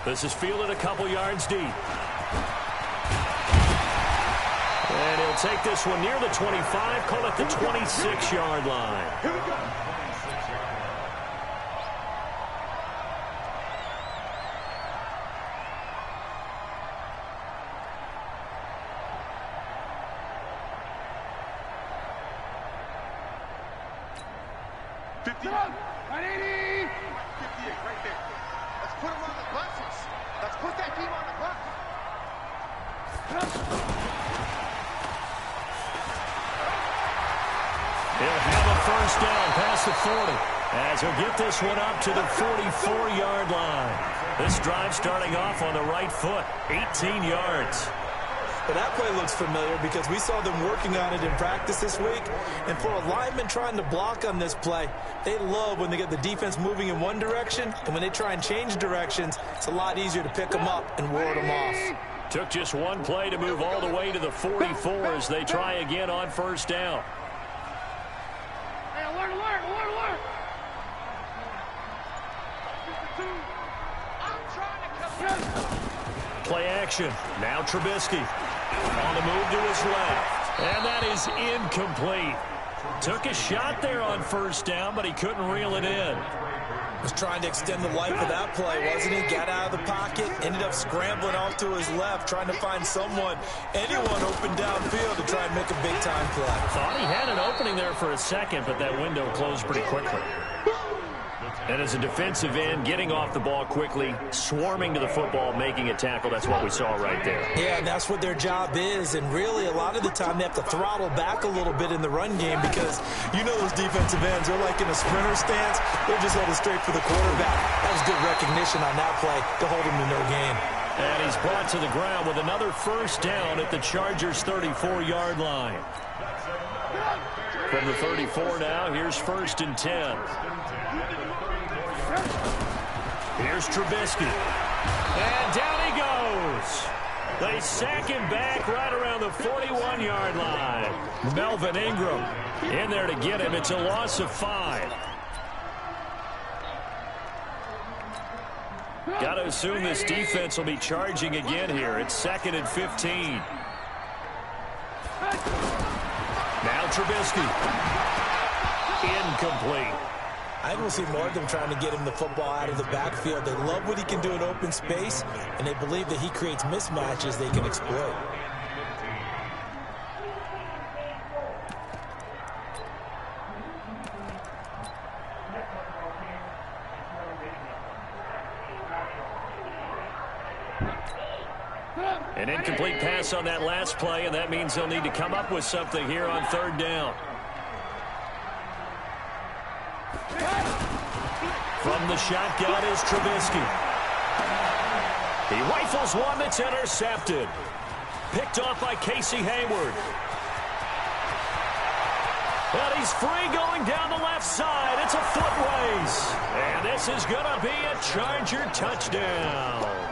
This is fielded a couple yards deep. And he'll take this one near the 25, call it the 26-yard line. Here we go. As he'll get this one up to the 44-yard line. This drive starting off on the right foot, 18 yards. Well, that play looks familiar because we saw them working on it in practice this week. And for a lineman trying to block on this play, they love when they get the defense moving in one direction. And when they try and change directions, it's a lot easier to pick them up and ward them off. Took just one play to move all the way to the 44 as they try again on first down. Play action. Now Trubisky on the move to his left. And that is incomplete. Took a shot there on first down, but he couldn't reel it in. Was trying to extend the life of that play, wasn't he? Got out of the pocket, ended up scrambling off to his left, trying to find anyone open downfield to try and make a big-time play. Thought he had an opening there for a second, but that window closed pretty quickly. And as a defensive end, getting off the ball quickly, swarming to the football, making a tackle, that's what we saw right there. Yeah, and that's what their job is. And really, a lot of the time, they have to throttle back a little bit in the run game because you know those defensive ends, they're like in a sprinter stance. They're just headed straight for the quarterback. That was good recognition on that play to hold him to no gain. And he's brought to the ground with another first down at the Chargers' 34-yard line. From the 34 now, here's 1st and 10. Here's Trubisky. And down he goes. They sack him back right around the 41-yard line. Melvin Ingram in there to get him. It's a loss of 5. Got to assume this defense will be charging again here. It's 2nd and 15. Now Trubisky. Incomplete. I think we'll see more of them trying to get him the football out of the backfield. They love what he can do in open space, and they believe that he creates mismatches they can exploit. An incomplete pass on that last play, and that means they'll need to come up with something here on 3rd down. From the shotgun is Trubisky. He rifles one that's intercepted. Picked off by Casey Hayward. But he's free going down the left side. It's a foot race. And this is going to be a Charger touchdown.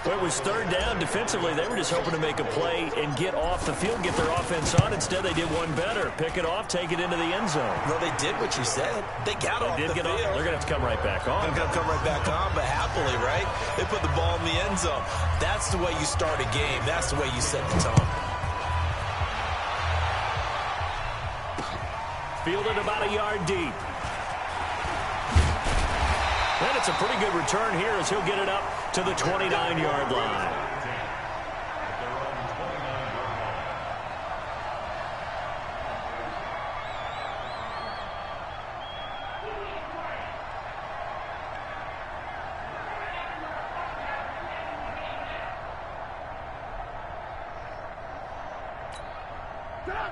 Well, it was 3rd down. Defensively, they were just hoping to make a play and get off the field, get their offense on. Instead, they did one better. Pick it off, take it into the end zone. Well, they did what you said. They got off the field. They're going to have to come right back on. They're going to come right back on, but happily, right? They put the ball in the end zone. That's the way you start a game. That's the way you set the tone. Fielded about a yard deep. And it's a pretty good return here as he'll get it up to the 29-yard line.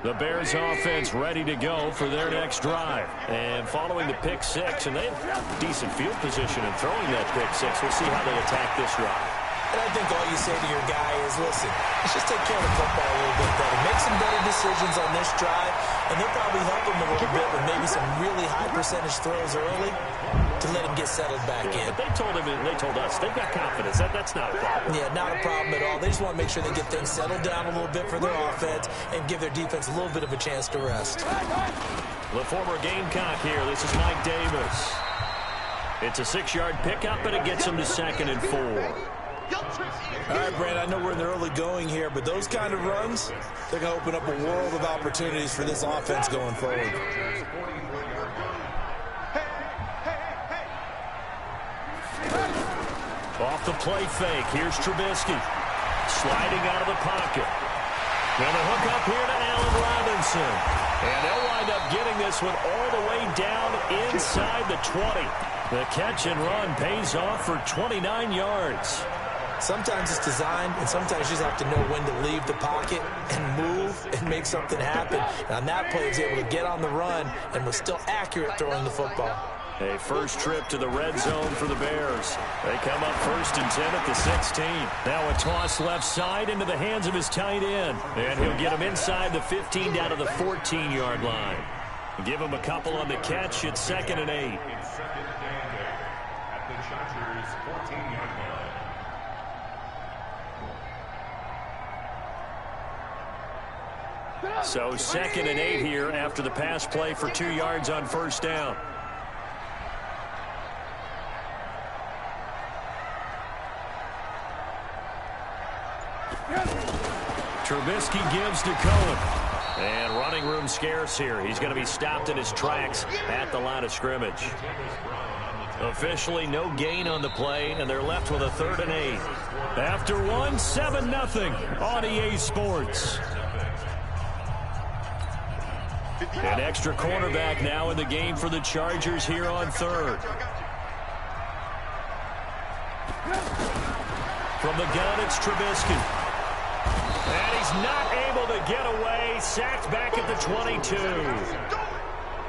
The Bears offense ready to go for their next drive. And following the pick six, and they have decent field position in throwing that pick six. We'll see how they attack this drive. And I think all you say to your guy is, listen, let's just take care of the football a little bit better. Make some better decisions on this drive, and they'll probably help him a little bit with maybe some really high percentage throws early to let him get settled back in. But they told us they've got confidence. That's not a problem. Yeah, not a problem at all. They just want to make sure they get things settled down a little bit for their offense and give their defense a little bit of a chance to rest. The former Gamecock here. This is Mike Davis. It's a 6-yard pickup, and it gets him to 2nd and 4. All right, Brandon, I know we're in the early going here, but those kind of runs, they're going to open up a world of opportunities for this offense going forward. Off the play fake, here's Trubisky. Sliding out of the pocket. And a hook up here to Allen Robinson. And they'll wind up getting this one all the way down inside the 20. The catch and run pays off for 29 yards. Sometimes it's designed, and sometimes you just have to know when to leave the pocket and move and make something happen. And on that play, he was able to get on the run and was still accurate throwing the football. A first trip to the red zone for the Bears. They come up 1st and 10 at the 16. Now a toss left side into the hands of his tight end. And he'll get him inside the 15 down to the 14-yard line. Give him a couple on the catch at 2nd and 8. So 2nd and 8 here after the pass play for 2 yards on 1st down. Trubisky gives to Cohen. And running room scarce here. He's going to be stopped in his tracks at the line of scrimmage. Officially no gain on the play, and they're left with a 3rd and 8. After one, 7-0 on EA Sports. An extra cornerback now in the game for the Chargers here on 3rd. From the gun, it's Trubisky. And he's not able to get away. Sacked back at the 22.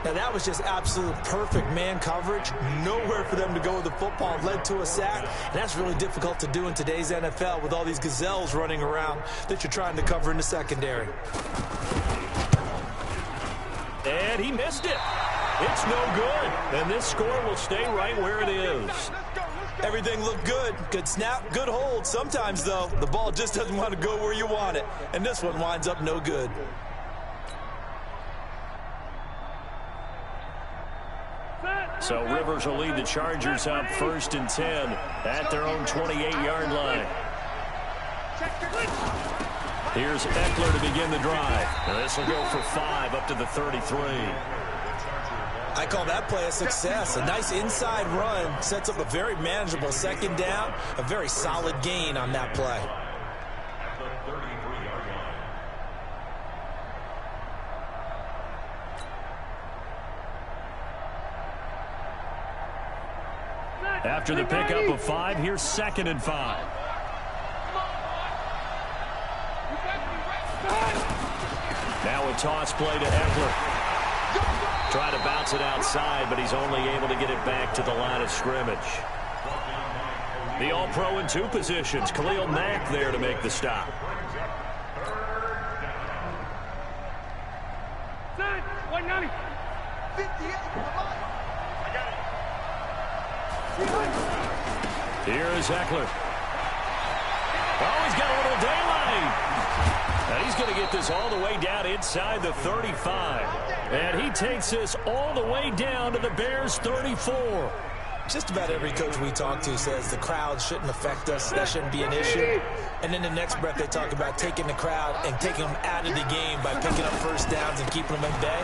Now, that was just absolute perfect man coverage. Nowhere for them to go with the football. Led to a sack. And that's really difficult to do in today's NFL with all these gazelles running around that you're trying to cover in the secondary. And he missed it. It's no good. And this score will stay right where it is. Everything looked good. Good snap, good hold. Sometimes, though, the ball just doesn't want to go where you want it. And this one winds up no good. So Rivers will lead the Chargers up 1st and 10 at their own 28-yard line. Here's Eckler to begin the drive. Now this will go for 5 up to the 33. I call that play a success. A nice inside run sets up a very manageable 2nd down. A very solid gain on that play. After the pickup of 5, here's 2nd and 5. Now a toss play to Eckler. Trying to bounce it outside, but he's only able to get it back to the line of scrimmage. The All-Pro in 2 positions. Khalil Mack there to make the stop. Here is Eckler. Oh, he's got a little daylight. And he's going to get this all the way down inside the 35. And he takes this all the way down to the Bears' 34. Just about every coach we talk to says the crowd shouldn't affect us. That shouldn't be an issue. And in the next breath, they talk about taking the crowd and taking them out of the game by picking up 1st downs and keeping them at bay.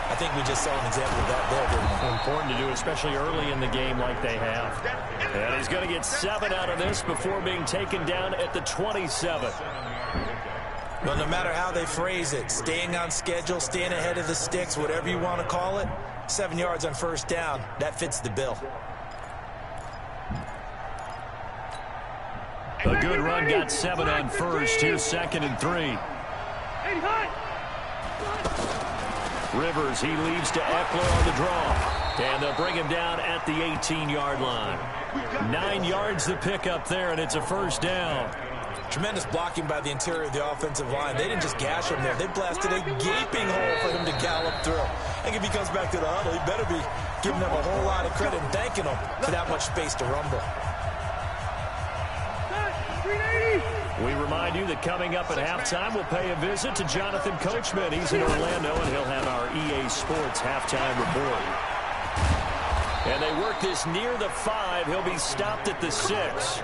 I think we just saw an example of that there, didn't we? Important to do, especially early in the game like they have. And he's going to get 7 out of this before being taken down at the 27. Well, no matter how they phrase it, staying on schedule, staying ahead of the sticks, whatever you want to call it, 7 yards on 1st down, that fits the bill. A good run got 7 on 1st. Here's 2nd and 3. Rivers, he leads to Eckler on the draw. And they'll bring him down at the 18-yard line. 9 yards the pickup there, and it's a 1st down. Tremendous blocking by the interior of the offensive line. They didn't just gash him there. They blasted a gaping hole for him to gallop through. I think if he comes back to the huddle, he better be giving them a whole lot of credit and thanking them for that much space to rumble. We remind you that coming up at halftime, we'll pay a visit to Jonathan Coachman. He's in Orlando, and he'll have our EA Sports halftime report. And they work this near the 5. He'll be stopped at the 6.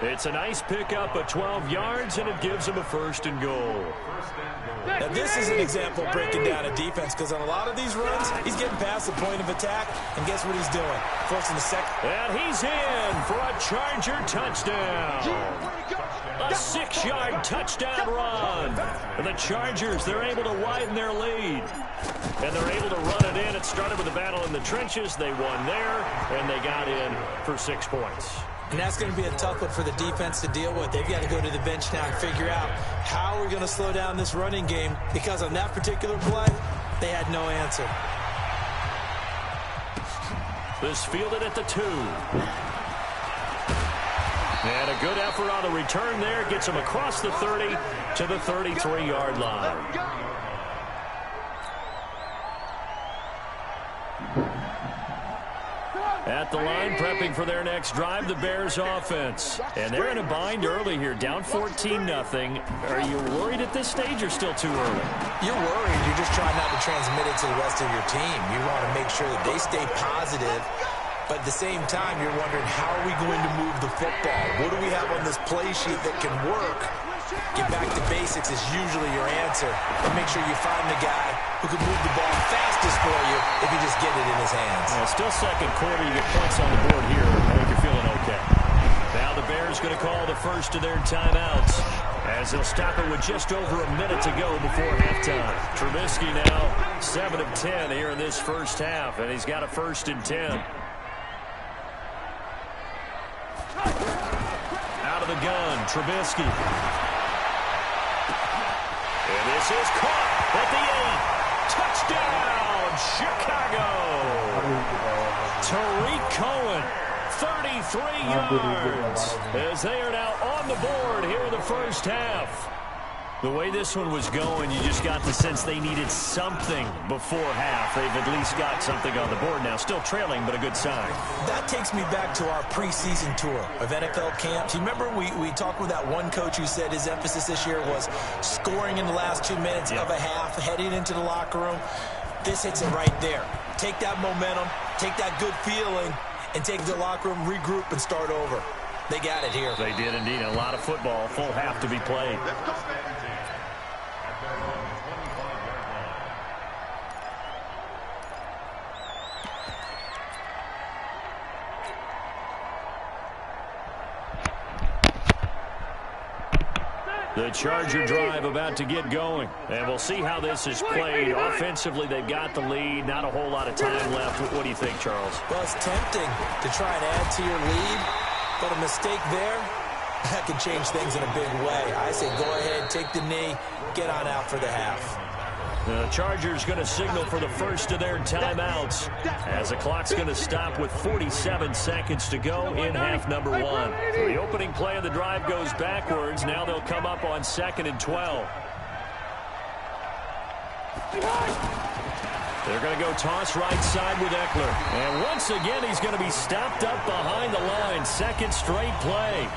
It's a nice pickup of 12 yards, and it gives him a 1st and goal. Now, this is an example of breaking down a defense, because on a lot of these runs, he's getting past the point of attack, and guess what he's doing? Forcing the second. And he's in for a Charger touchdown. A 6-yard touchdown run. And the Chargers, they're able to widen their lead. And they're able to run it in. It started with a battle in the trenches. They won there, and they got in for 6 points. And that's going to be a tough one for the defense to deal with. They've got to go to the bench now and figure out how we're going to slow down this running game, because on that particular play, they had no answer. This fielded at the 2. And a good effort on the return there. Gets him across the 30 to the 33-yard line. At the line, prepping for their next drive, the Bears offense. And they're in a bind early here, down 14-0. Are you worried at this stage or still too early? You're worried. You're just trying not to transmit it to the rest of your team. You want to make sure that they stay positive. But at the same time, you're wondering, how are we going to move the football? What do we have on this play sheet that can work? Get back to basics is usually your answer. And make sure you find the guy who can move the ball fastest for you if you just get it in his hands. Still second quarter. You get points on the board here. I think you're feeling okay. Now the Bears going to call the first of their timeouts, as they'll stop it with just over a minute to go before halftime. Trubisky now 7 of 10 here in this first half, and he's got a 1st and 10. Out of the gun, Trubisky. And this is caught at the 8. Touchdown, Chicago. Tariq Cohen, 33 yards, as they are now on the board here in the first half. The way this one was going, you just got the sense they needed something before half. They've at least got something on the board now. Still trailing, but a good sign. That takes me back to our preseason tour of NFL camps. You remember we talked with that one coach who said his emphasis this year was scoring in the last 2 minutes of a half, heading into the locker room. This hits it right there. Take that momentum, take that good feeling, and take the locker room, regroup, and start over. They got it here. They did indeed. A lot of football, full half to be played. The Charger drive about to get going. And we'll see how this is played. Offensively, they've got the lead. Not a whole lot of time left. What do you think, Charles? Well, it's tempting to try and add to your lead, but a mistake there, that can change things in a big way. I say go ahead, take the knee, get on out for the half. The Chargers going to signal for the first of their timeouts, as the clock's going to stop with 47 seconds to go in half number 1. The opening play of the drive goes backwards. Now they'll come up on 2nd and 12. They're going to go toss right side with Eckler. And once again, he's going to be stopped up behind the line. Second straight play.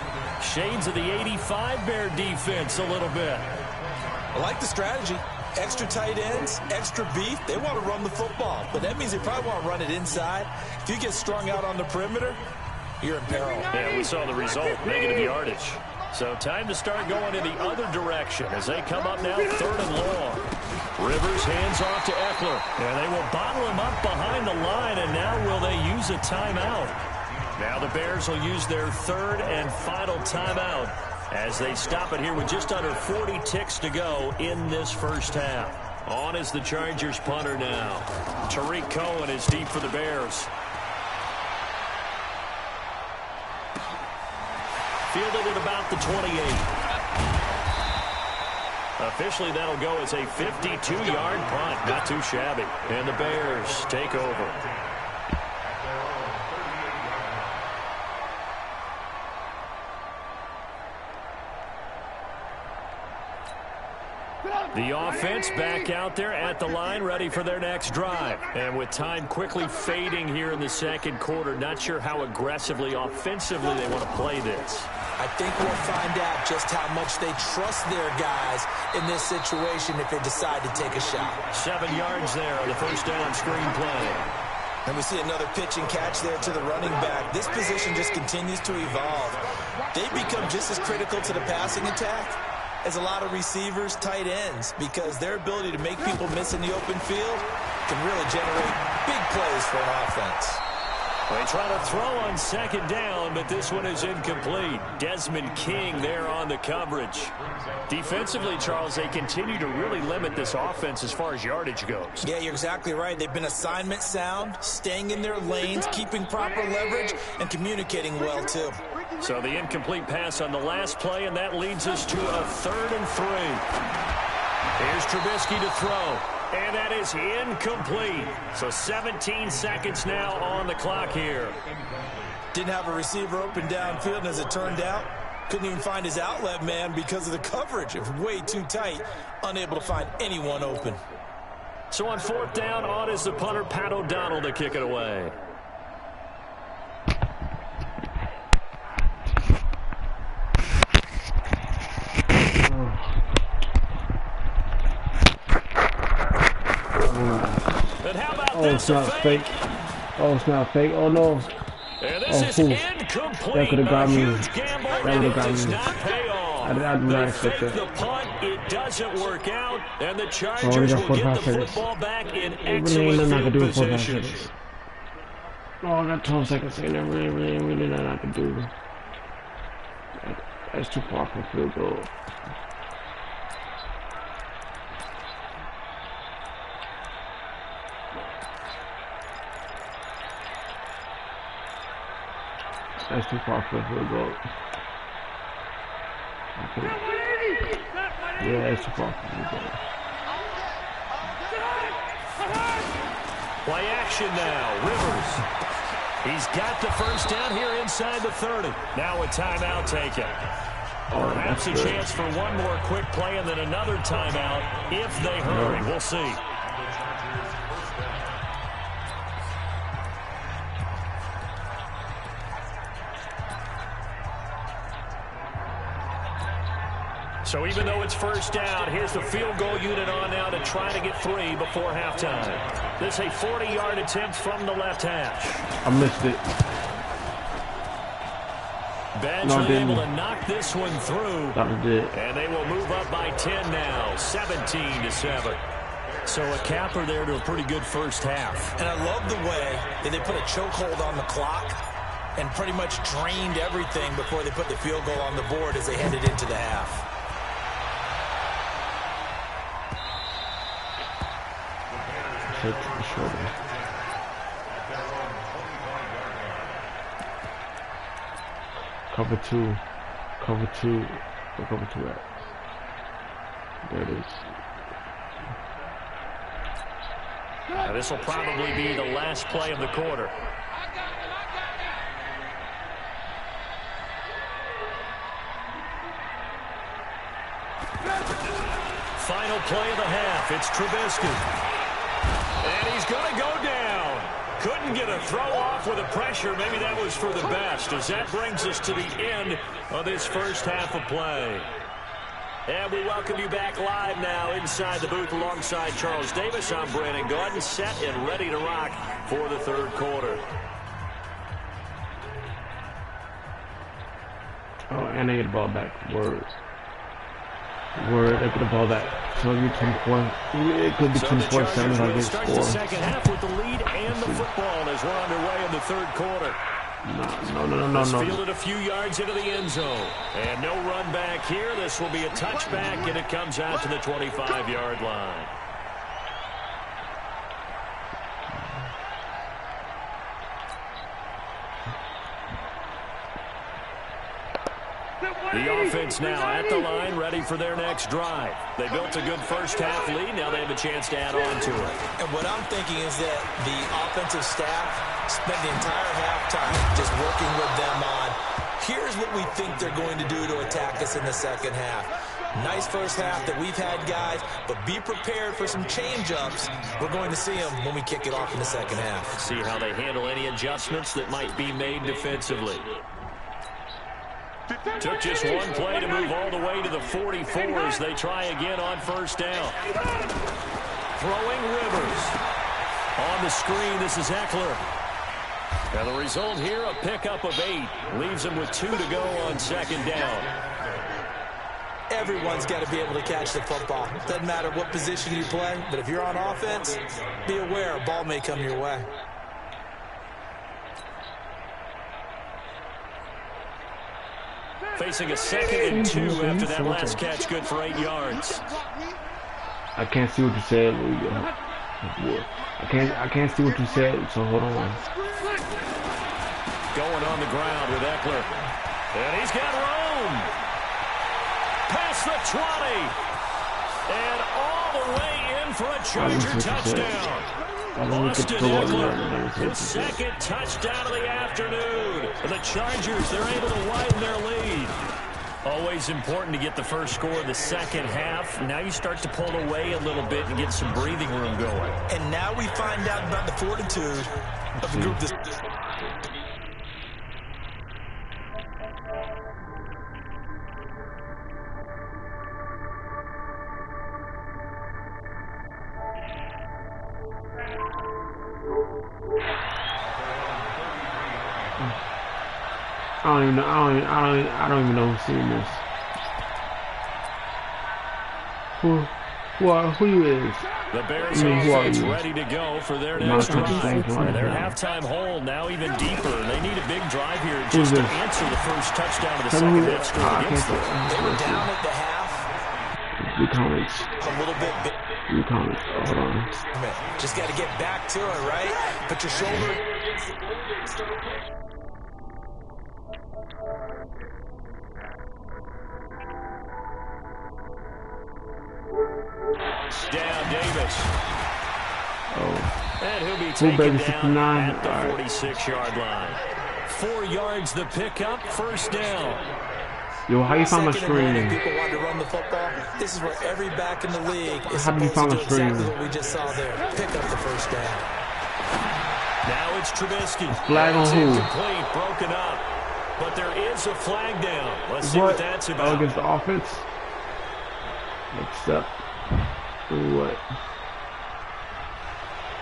Shades of the 85 Bear defense a little bit. I like the strategy. Extra tight ends, extra beef. They want to run the football, but that means they probably want to run it inside. If you get strung out on the perimeter, you're in peril. Yeah, we saw the result, negative yardage. So time to start going in the other direction as they come up now 3rd and long. Rivers hands off to Eckler, and they will bottle him up behind the line, and now will they use a timeout? Now the Bears will use their 3rd and final timeout, as they stop it here with just under 40 ticks to go in this first half. On is the Chargers punter now. Tariq Cohen is deep for the Bears. Fielded at about the 28. Officially, that'll go as a 52-yard punt. Not too shabby. And the Bears take over. The offense back out there at the line, ready for their next drive. And with time quickly fading here in the second quarter, not sure how aggressively, offensively they want to play this. I think we'll find out just how much they trust their guys in this situation if they decide to take a shot. 7 yards there on the first down screen play. And we see another pitch and catch there to the running back. This position just continues to evolve. They become just as critical to the passing attack as a lot of receivers, tight ends, because their ability to make people miss in the open field can really generate big plays for an offense. They try to throw on second down, but this one is incomplete. Desmond King there on the coverage. Defensively, Charles, they continue to really limit this offense as far as yardage goes. Yeah, you're exactly right. They've been assignment sound, staying in their lanes, keeping proper leverage, and communicating well, too. So the incomplete pass on the last play, and that leads us to a 3rd and 3. Here's Trubisky to throw. And that is incomplete. So 17 seconds now on the clock here. Didn't have a receiver open downfield, and as it turned out, couldn't even find his outlet man because of the coverage. It was way too tight, unable to find anyone open. So on 4th down, on is the punter, Pat O'Donnell, to kick it away. Oh, it's not fake. Oh, it's not fake. Oh, no. And this is incomplete. That could have got me. That would have got me. I did not expect that. The punt, it doesn't work out, and the Chargers will get the football back in excellent field position. Oh, I got 12 seconds in there. Really not I can do. That's too far from field goal. That's too far for a field goal. Yeah, that's too far for a field goal. Play action now. Rivers. He's got the first down here inside the 30. Now a timeout taken. Perhaps a chance for one more quick play and then another timeout if they hurry. We'll see. So even though it's first down, here's the field goal unit on now to try to get 3 before halftime. This is a 40-yard attempt from the left hash. I missed it. Badgley able to knock this one through. That was it. And they will move up by 10 now, 17-7. So a capper there to a pretty good first half. And I love the way that they put a chokehold on the clock and pretty much drained everything before they put the field goal on the board as they headed into the half. Hit to the shoulder. Cover 2. Cover 2. Where cover 2 at? There it is. Now this will probably be the last play of the quarter. Final play of the half. It's Trubisky. And he's going to go down. Couldn't get a throw off with the pressure. Maybe that was for the best, as that brings us to the end of this first half of play. And we welcome you back live now inside the booth alongside Charles Davis. I'm Brandon Gordon, set and ready to rock for the third quarter. Oh, and they get the ball back. Word. They get the ball back. So it'll be 24. It could be 24-7 if I get start the second half with the lead and the football as we're underway in the third quarter. No. Fielded a few yards into the end zone. And no run back here. This will be a touchback, and it comes out to the 25-yard line. The offense now at the line, ready for their next drive. They built a good first-half lead. Now they have a chance to add on to it. And what I'm thinking is that the offensive staff spent the entire halftime just working with them on, here's what we think they're going to do to attack us in the second half. Nice first half that we've had, guys, but be prepared for some change-ups. We're going to see them when we kick it off in the second half. See how they handle any adjustments that might be made defensively. Took just one play to move all the way to the 44 as they try again on first down. Throwing Rivers. On the screen, this is Eckler. And the result here, a pickup of 8. Leaves him with 2 to go on second down. Everyone's got to be able to catch the football. Doesn't matter what position you play, but if you're on offense, be aware a ball may come your way. Facing a 2nd and 2 after that last catch, good for 8 yards. I can't see what you said. I can't see what you said, so hold on. Going on the ground with Eckler. And he's got room. Past the 20. And all the way in for a Charger touchdown. Austin Eckler, his 2nd touchdown of the afternoon. The Chargers, they're able to widen their lead. Always important to get the first score of the second half. Now you start to pull away a little bit and get some breathing room going. And now we find out about the fortitude of the group. I don't even know who's seeing this. Who you is? The Bears offense ready to go for their next drive. Their halftime hole now even deeper. They need a big drive here just to answer the first touchdown of the second half score against them. They were down at the half. Comments. A little bit. Comments. Hold on. Just got to get back to it, right? Put your shoulder. Down Davis. Oh. And he'll be taken down at the 46-yard right. line. 4 yards the pickup, first down. Yo, how you found my screen? People want to run the football. This is where every back in the league is how did you find supposed to my do screen? exactly what we just saw there. Pick up the first down. Now it's Trubisky. Flag on who? Incomplete, broken up. But there is a flag down. Let's see what that's about. Against the offense? Except what?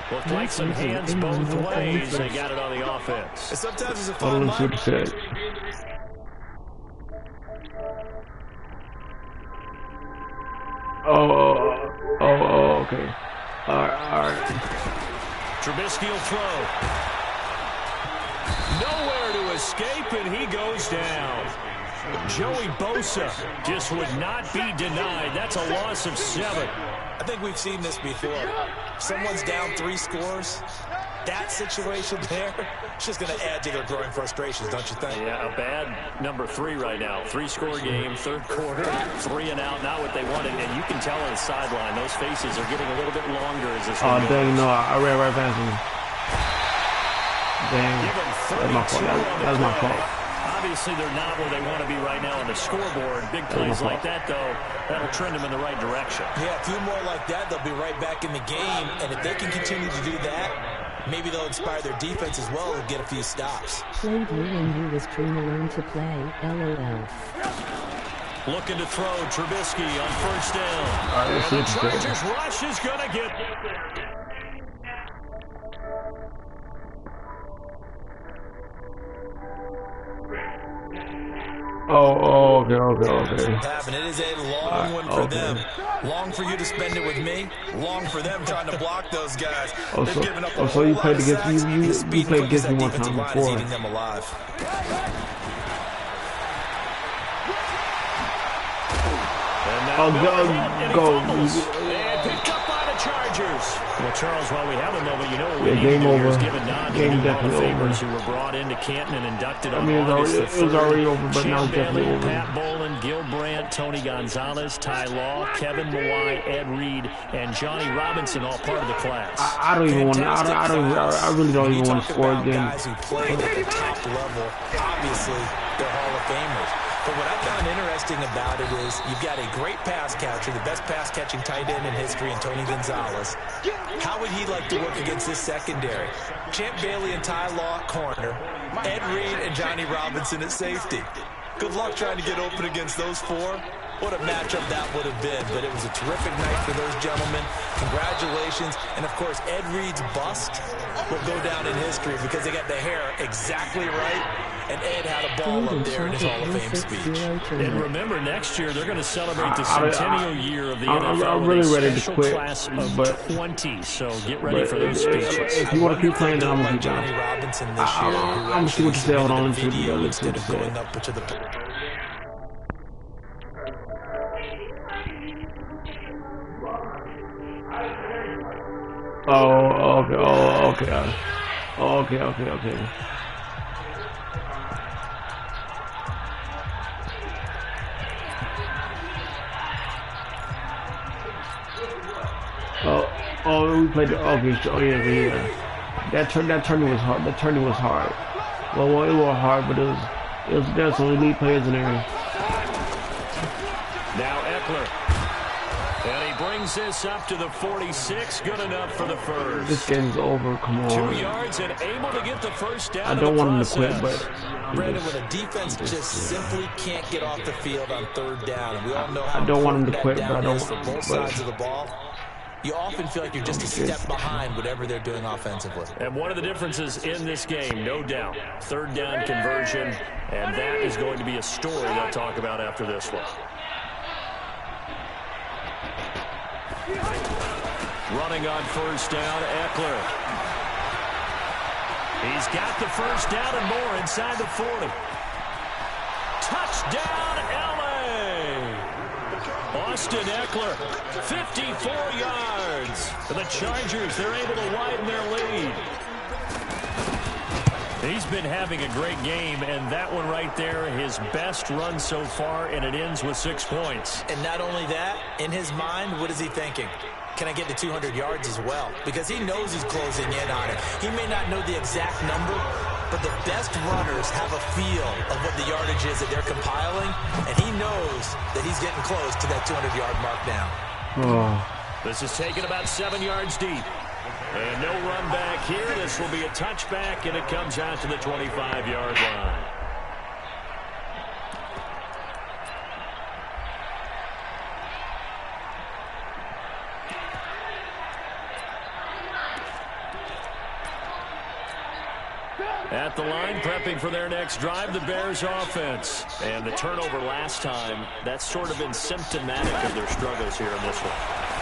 Looked like some hands both ways. They got it on the offense. And sometimes it's a fun Let's see what you said. Oh, okay. All right. Trubisky will throw. Nowhere to escape, and he goes down. Joey Bosa just would not be denied. That's a loss of 7. I think we've seen this before. Someone's down 3 scores. That situation there, it's just going to add to their growing frustrations, don't you think? Yeah, a bad number 3 right now. 3-score game, third quarter, 3 and out, not what they wanted. And you can tell on the sideline, those faces are getting a little bit longer as this one goes. Dang, no, I ran right past him. Dang, that's my fault. That's my fault. Obviously, they're not where they want to be right now on the scoreboard. Big plays like that, though, that'll trend them in the right direction. Yeah, a few more like that, they'll be right back in the game. And if they can continue to do that, maybe they'll inspire their defense as well and get a few stops. Played me and you was trying to learn to play, LOL. Looking to throw, Trubisky on first down. All right, and the Chargers rush is going to get... Oh, okay. And it is a long one for them. Long for you to spend it with me. Long for them trying to block those guys. They've given up a so you whole played lot of against sacks. you played against me one time before. Eating them alive. Go. And picked up by the Chargers. Well, Charles, while we have a moment, you know what we need game to do over. here is give a nod to Game the Hall of definitely Famers over. who were brought into Canton and inducted on It was already over, but now it's definitely Bailey, over. Pat Bolin, Gil Brandt, Tony Gonzalez, Ty Law, Kevin Mawai, Ed Reed, and Johnny Robinson, all part of the class. I don't even want to. I really don't even want to score again. Guys who play at the top level, obviously, they're Hall of Famers. But what I found interesting about it is you've got a great pass catcher, the best pass-catching tight end in history, in Tony Gonzalez. How would he like to work against this secondary? Champ Bailey and Ty Law at corner, Ed Reed and Johnny Robinson at safety. Good luck trying to get open against those 4. What a matchup that would have been. But it was a terrific night for those gentlemen. Congratulations. And, of course, Ed Reed's bust will go down in history because they got the hair exactly right. And Ed had a ball up there in his Hall of Fame speech. And remember, next year they're going to celebrate the centennial year of the NFL. I'm really ready to quit, class of 20, so get ready for those speeches. If you want to keep playing, then I'm going to keep Johnny playing. Robinson this year. I'm going to see what you say. Hold on. Video instead of going up to the... Oh, okay. Oh, we played the yeah. That turning was hard. That turning was hard. Well, it was hard, but there's some elite players in there. Now Eckler. And he brings this up to the 46. Good enough for the first. This game's over. Come on. 2 yards and able to get the first down. I don't want him to quit, but Brandon, when a defense just simply can't get off the field on third down, and we all know how I don't want him to quit, that but I down don't. is for both sides of the ball. You often feel like you're just a step behind whatever they're doing offensively. And one of the differences in this game, no doubt, third down conversion, and that is going to be a story they'll talk about after this one. Running on first down, Eckler. He's got the first down and more inside the 40. Touchdown, L.A. Austin Eckler, 54 yards. For the Chargers, they're able to widen their lead. He's been having a great game, and that one right there, his best run so far, and it ends with 6 points. And not only that, in his mind, what is he thinking? Can I get to 200 yards as well? Because he knows he's closing in on it. He may not know the exact number, but the best runners have a feel of what the yardage is that they're compiling, and he knows that he's getting close to that 200-yard mark now. This is taken about 7 yards deep. And no run back here. This will be a touchback, and it comes out to the 25-yard line. At the line, prepping for their next drive, the Bears offense. And the turnover last time, that's sort of been symptomatic of their struggles here in this one.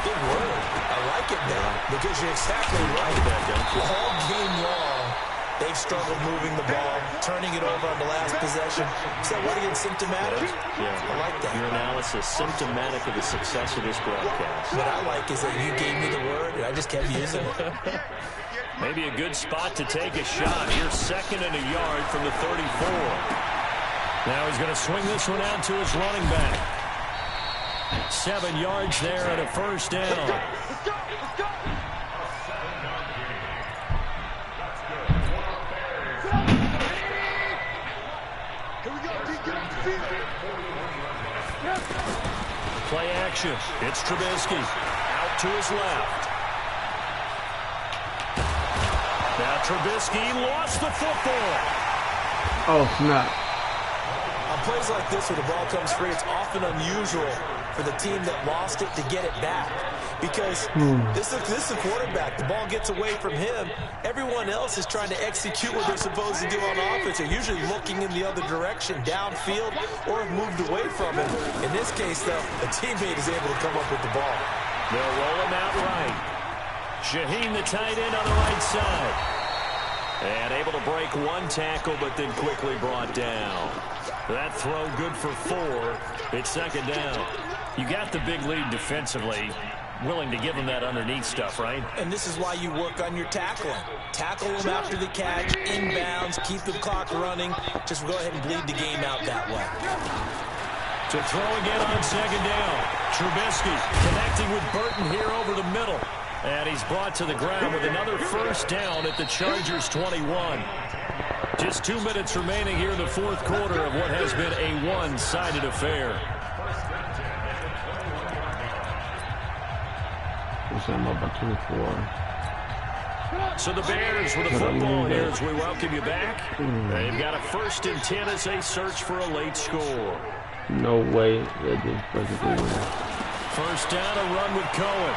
Good word. I like it now because you're exactly right. All game long, they've struggled moving the ball, turning it over on the last possession. Is that what again, symptomatic? Yeah. I like that. Your analysis, symptomatic of the success of this broadcast. What I like is that you gave me the word, and I just kept using it. Maybe a good spot to take a shot. Here's 2nd and a yard from the 34. Now he's going to swing this one out to his running back. 7 yards there and a first down. Let's go. Here we go. Get off the field. Play action. It's Trubisky. Out to his left. Now Trubisky lost the football. Oh, snap. On plays like this where the ball comes free, it's often unusual for the team that lost it to get it back. Because this is a quarterback. The ball gets away from him. Everyone else is trying to execute what they're supposed to do on offense. They're usually looking in the other direction, downfield, or have moved away from him. In this case, though, a teammate is able to come up with the ball. They'll roll him out right. Shaheen, the tight end, on the right side. And able to break one tackle, but then quickly brought down. That throw good for 4. It's 2nd down. You got the big lead defensively. Willing to give them that underneath stuff, right? And this is why you work on your tackling. Tackle them after the catch, inbounds, keep the clock running. Just go ahead and bleed the game out that way. To throw again on 2nd down. Trubisky connecting with Burton here over the middle. And he's brought to the ground with another first down at the Chargers 21. Just 2 minutes remaining here in the 4th quarter of what has been a one-sided affair. So the Bears with a football here as we welcome you back. They've got a 1st and 10 as they search for a late score. No way that this perfectly win. First down, a run with Cohen.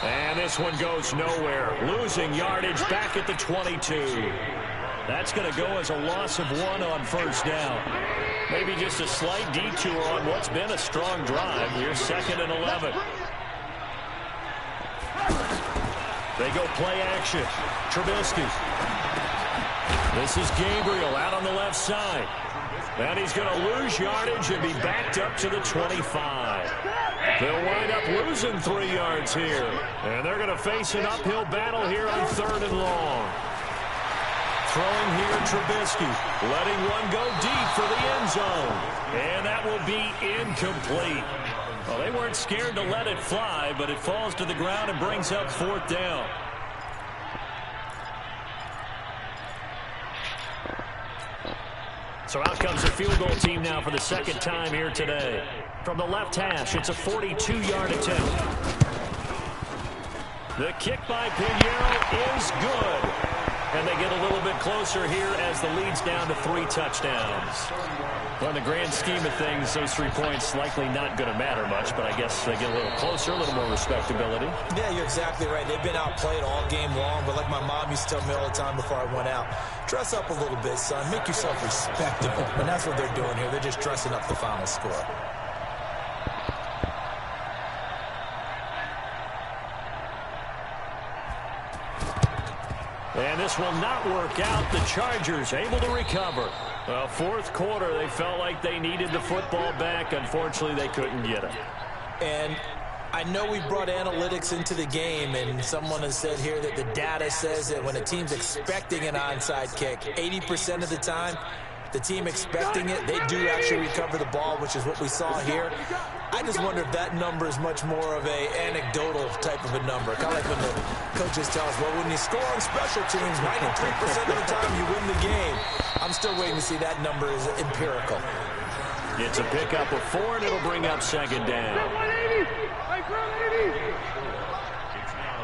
And this one goes nowhere. Losing yardage back at the 22. That's going to go as a loss of 1 on first down. Maybe just a slight detour on what's been a strong drive. Here's 2nd and 11. They go play action. Trubisky. This is Gabriel out on the left side. And he's going to lose yardage and be backed up to the 25. They'll wind up losing 3 yards here. And they're going to face an uphill battle here on 3rd and long. Throwing here, Trubisky. Letting one go deep for the end zone. And that will be incomplete. Well, they weren't scared to let it fly, but it falls to the ground and brings up 4th down. So out comes the field goal team now for the 2nd time here today. From the left hash, it's a 42-yard attempt. The kick by Pinheiro is good. And they get a little bit closer here as the lead's down to 3 touchdowns. Well, in the grand scheme of things, those 3 points likely not going to matter much, but I guess they get a little closer, a little more respectability. Yeah, you're exactly right. They've been outplayed all game long, but like my mom used to tell me all the time before I went out, dress up a little bit, son. Make yourself respectable. And that's what they're doing here. They're just dressing up the final score. And this will not work out. The Chargers able to recover. Well, 4th quarter, they felt like they needed the football back. Unfortunately, they couldn't get it. And I know we brought analytics into the game, and someone has said here that the data says that when a team's expecting an onside kick, 80% of the time, the team expecting it, they do actually recover the ball, which is what we saw here. I just wonder if that number is much more of a anecdotal type of a number. Kind of like when the coaches tell us, well, when you score on special teams, 93% of the time you win the game. I'm still waiting to see that number is empirical. It's a pickup of 4, and it'll bring up 2nd down.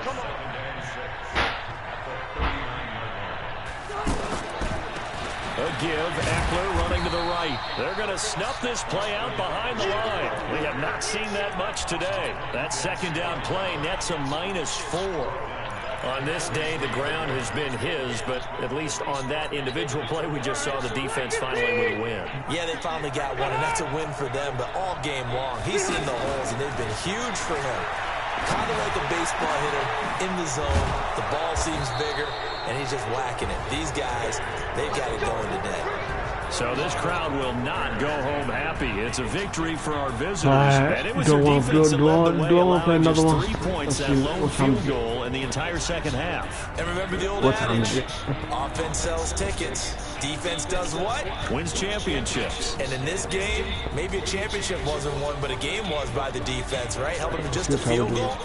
Come on. A give, Eckler running to the right. They're going to snuff this play out behind the line. We have not seen that much today. That 2nd down play nets a -4. On this day, the ground has been his, but at least on that individual play, we just saw the defense finally with a win. Yeah, they finally got one, and that's a win for them, but all game long, he's seen the holes, and they've been huge for him. Kind of like a baseball hitter in the zone. The ball seems bigger, and he's just whacking it. These guys, they've got it going today. So this crowd will not go home happy. It's a victory for our visitors. And it was their defense that led the way, allowing just 3 points, that lone field goal in the entire 2nd half. And remember the old adage, offense sells tickets. Defense does what? Wins championships. And in this game, maybe a championship wasn't won, but a game was by the defense, right? Helping them just a field goal.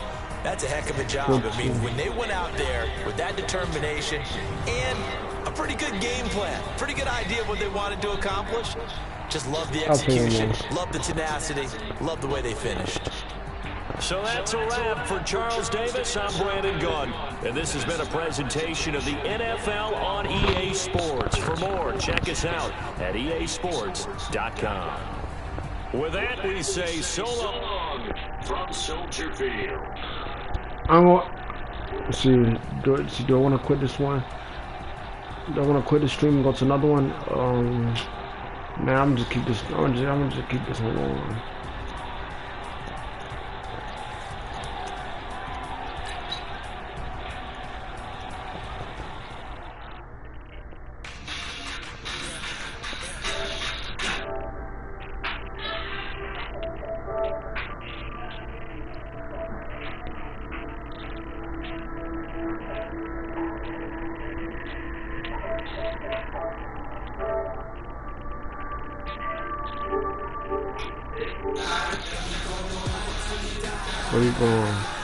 That's a heck of a job. I mean, when they went out there with that determination and a pretty good game plan, pretty good idea of what they wanted to accomplish, just love the execution, love the tenacity, love the way they finished. So that's a wrap for Charles Davis. I'm Brandon Gunn, and this has been a presentation of the NFL on EA Sports. For more, check us out at easports.com. With that, we say so long from Soldier Field. Do I want to quit this one? Do I want to quit the stream and go to another one? Man, I'm just keep this. I'm just keep this one on. Where you going?